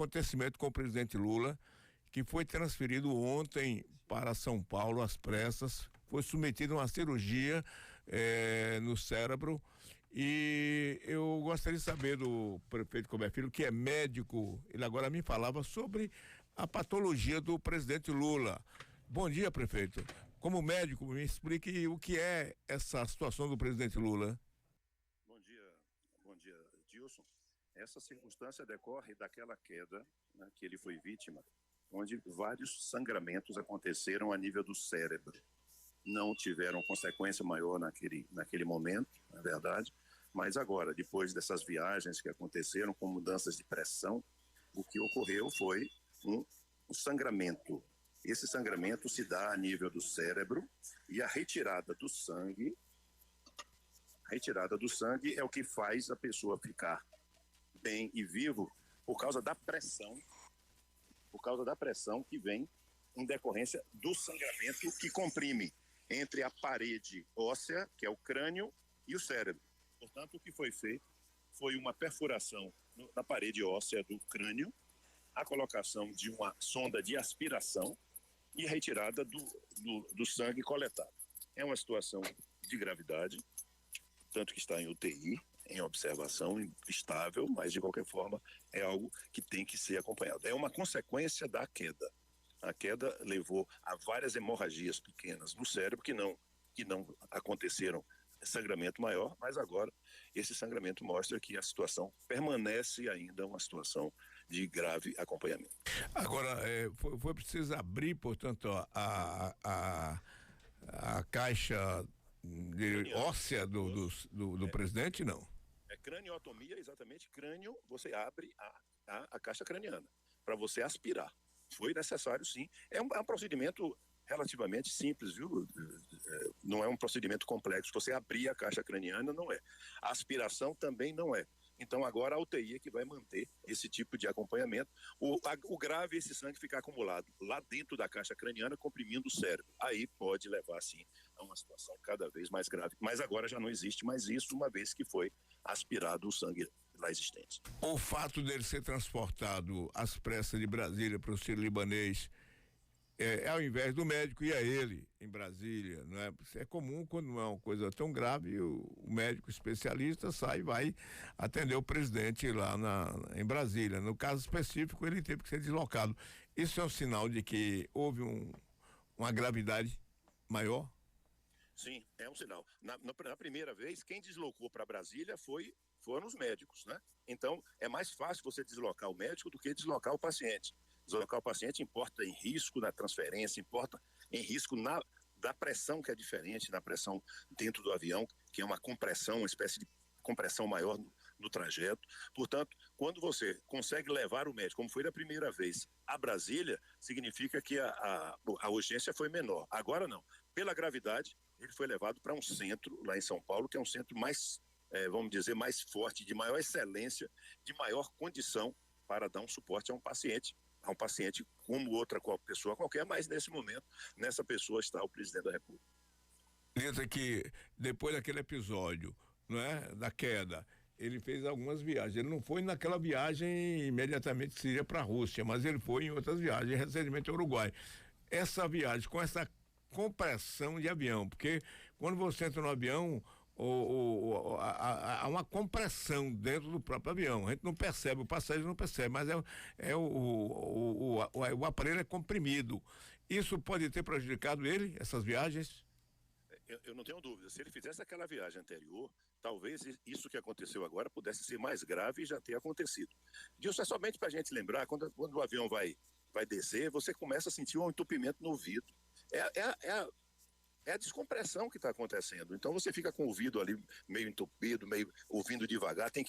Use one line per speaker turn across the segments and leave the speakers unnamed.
acontecimento com o presidente Lula, que foi transferido ontem para São Paulo às pressas, foi submetido a uma cirurgia no cérebro, e eu gostaria de saber do prefeito Colbert Filho, que é médico, ele agora me falava sobre a patologia do presidente Lula. Bom dia, prefeito. Como médico, me explique o que é essa situação do presidente Lula.
Bom dia, Dilson. Essa circunstância decorre daquela queda, né, que ele foi vítima, onde vários sangramentos aconteceram a nível do cérebro. Não tiveram consequência maior naquele momento, na verdade, mas agora, depois dessas viagens que aconteceram com mudanças de pressão, o que ocorreu foi um sangramento. Esse sangramento se dá a nível do cérebro, e a retirada do sangue é o que faz a pessoa ficar bem e vivo por causa da pressão que vem em decorrência do sangramento que comprime entre a parede óssea, que é o crânio, e o cérebro. Portanto, o que foi feito foi uma perfuração na parede óssea do crânio, a colocação de uma sonda de aspiração e a retirada do sangue coletado. É uma situação de gravidade, tanto que está em UTI, em observação estável, mas de qualquer forma é algo que tem que ser acompanhado. É uma consequência da queda. A queda levou a várias hemorragias pequenas no cérebro que não aconteceram sangramento maior, mas agora esse sangramento mostra que a situação permanece ainda uma situação de grave acompanhamento.
Agora, foi preciso abrir, portanto, a caixa óssea do presidente, não?
É craniotomia, exatamente. Crânio, você abre a caixa craniana para você aspirar. Foi necessário, sim. É um procedimento relativamente simples, viu? Não é um procedimento complexo. Você abrir a caixa craniana não é. A aspiração também não é. Então agora a UTI é que vai manter esse tipo de acompanhamento. O grave é esse sangue ficar acumulado lá dentro da caixa craniana, comprimindo o cérebro. Aí pode levar, sim, a uma situação cada vez mais grave. Mas agora já não existe mais isso, uma vez que foi aspirado o sangue lá existente.
O fato dele ser transportado às pressas de Brasília para o sírio-libanês, ao invés do médico ir a ele em Brasília, não é? É comum quando não é uma coisa tão grave, o médico especialista sai e vai atender o presidente lá em Brasília. No caso específico, ele teve que ser deslocado. Isso é um sinal de que houve uma gravidade maior?
Sim, é um sinal. Na primeira vez, quem deslocou para Brasília foram os médicos, né? Então, é mais fácil você deslocar o médico do que deslocar o paciente. Deslocar o paciente importa em risco na transferência, importa em risco da pressão, que é diferente da pressão dentro do avião, que é uma compressão, uma espécie de compressão maior no trajeto. Portanto, quando você consegue levar o médico, como foi da primeira vez, a Brasília, significa que a urgência foi menor. Agora não. Pela gravidade, ele foi levado para um centro lá em São Paulo, que é um centro mais, vamos dizer, mais forte, de maior excelência, de maior condição para dar um suporte a um paciente como outra pessoa qualquer, mas nesse momento, nessa pessoa está o presidente da República.
Pensa que depois daquele episódio, não é, da queda, ele fez algumas viagens. Ele não foi naquela viagem imediatamente que seria para a Rússia, mas ele foi em outras viagens, recentemente ao Uruguai. Essa viagem com essa compressão de avião, porque quando você entra no avião, há uma compressão dentro do próprio avião. A gente não percebe, o passageiro não percebe, mas o aparelho é comprimido. Isso pode ter prejudicado ele, essas viagens?
Eu não tenho dúvida. Se ele fizesse aquela viagem anterior, talvez isso que aconteceu agora pudesse ser mais grave e já ter acontecido. Disso é somente para a gente lembrar, quando o avião vai descer, você começa a sentir um entupimento no ouvido. É a descompressão que está acontecendo. Então você fica com o ouvido ali meio entupido, meio ouvindo devagar, tem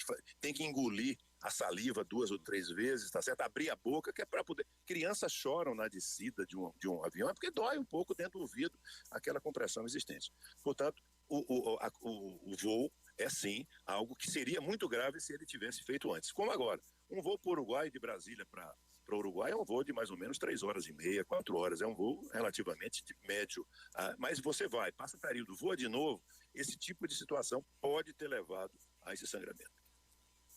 que engolir a saliva 2 ou 3 vezes, tá certo? Abrir a boca, que é para poder. Crianças choram na descida de um avião, é porque dói um pouco dentro do ouvido aquela compressão existente. Portanto, o voo é sim algo que seria muito grave se ele tivesse feito antes. Como agora, um voo para o Uruguai, de Brasília para o Uruguai, é um voo de mais ou menos 3 horas e meia, 4 horas, é um voo relativamente médio, mas você passa um período, voa de novo, esse tipo de situação pode ter levado a esse sangramento.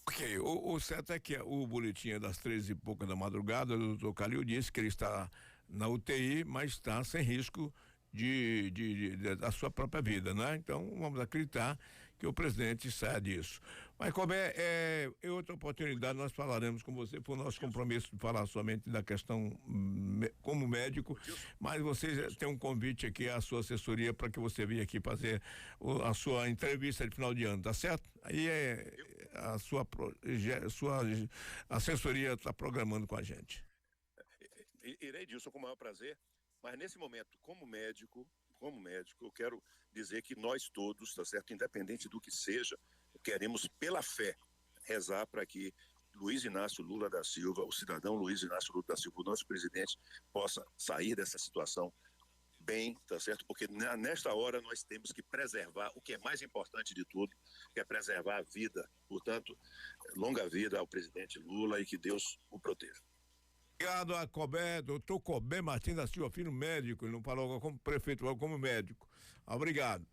Ok, o certo é que o boletim é das 13h e pouca da madrugada. O doutor Calil disse que ele está na UTI, mas está sem risco da sua própria vida, né? Então vamos acreditar que o presidente saia disso. Mas como em outra oportunidade nós falaremos com você, foi o nosso compromisso de falar somente da questão como médico, mas você já tem um convite aqui à sua assessoria para que você venha aqui fazer a sua entrevista de final de ano, tá certo? Aí a sua assessoria está programando com a gente.
Irei, Dilson, com o maior prazer, mas nesse momento, como médico, eu quero dizer que nós todos, tá certo, independente do que seja, queremos, pela fé, rezar para que Luiz Inácio Lula da Silva, o cidadão Luiz Inácio Lula da Silva, o nosso presidente, possa sair dessa situação bem, tá certo? Porque nesta hora nós temos que preservar o que é mais importante de tudo, que é preservar a vida. Portanto, longa vida ao presidente Lula e que Deus o proteja.
Obrigado a Cobé, doutor Cobé Martins da Silva Filho, médico, ele não falou como prefeito, falou como médico. Obrigado.